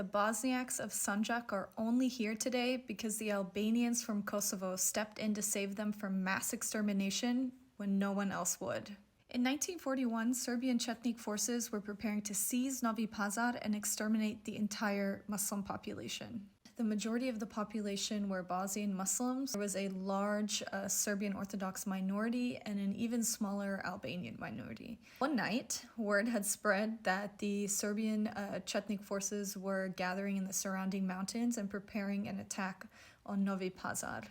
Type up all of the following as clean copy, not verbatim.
The Bosniaks of Sandžak are only here today because the Albanians from Kosovo stepped in to save them from mass extermination when no one else would. In 1941, Serbian Chetnik forces were preparing to seize Novi Pazar and exterminate the entire Muslim population. The majority of the population were Bosnian Muslims. There was a large Serbian Orthodox minority and an even smaller Albanian minority. One night, word had spread that the Serbian Chetnik forces were gathering in the surrounding mountains and preparing an attack on Novi Pazar.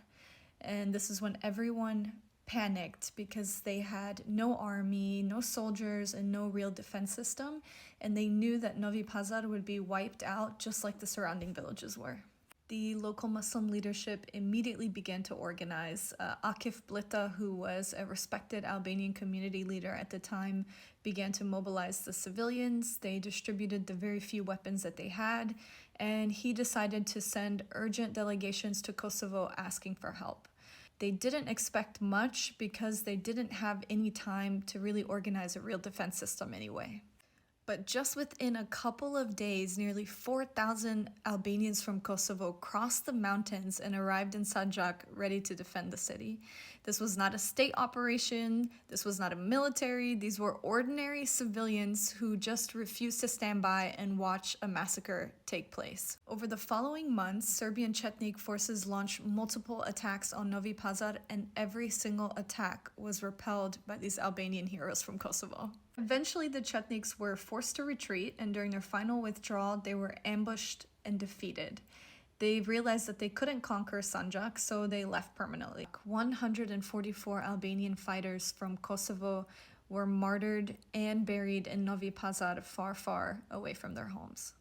And this is when everyone panicked because they had no army, no soldiers, and no real defense system, and they knew that Novi Pazar would be wiped out just like the surrounding villages were. The local Muslim leadership immediately began to organize. Akif Blita, who was a respected Albanian community leader at the time, began to mobilize the civilians. They distributed the very few weapons that they had, and he decided to send urgent delegations to Kosovo asking for help. They didn't expect much because they didn't have any time to really organize a real defense system anyway. But just within a couple of days, nearly 4,000 Albanians from Kosovo crossed the mountains and arrived in Sandžak ready to defend the city. This was not a state operation, this was not a military, these were ordinary civilians who just refused to stand by and watch a massacre take place. Over the following months, Serbian Chetnik forces launched multiple attacks on Novi Pazar, and every single attack was repelled by these Albanian heroes from Kosovo. Eventually, the Chetniks were forced to retreat, and during their final withdrawal, they were ambushed and defeated. They realized that they couldn't conquer Sandžak, so they left permanently. 144 Albanian fighters from Kosovo were martyred and buried in Novi Pazar, far, far away from their homes.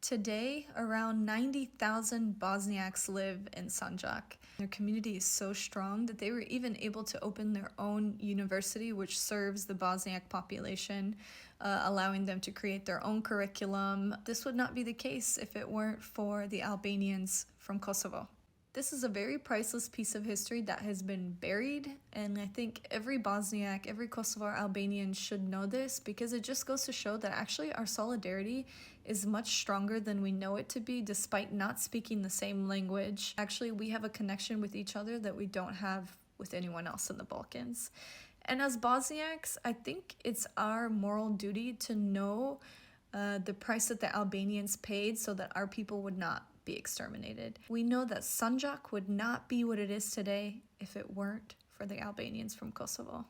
Today, around 90,000 Bosniaks live in Sandžak. Their community is so strong that they were even able to open their own university, which serves the Bosniak population, allowing them to create their own curriculum. This would not be the case if it weren't for the Albanians from Kosovo. This is a very priceless piece of history that has been buried, and I think every Bosniak, every Kosovo Albanian should know this because it just goes to show that actually our solidarity is much stronger than we know it to be, despite not speaking the same language. Actually, we have a connection with each other that we don't have with anyone else in the Balkans. And as Bosniaks, I think it's our moral duty to know the price that the Albanians paid so that our people would not be exterminated. We know that Sandžak would not be what it is today if it weren't for the Albanians from Kosovo.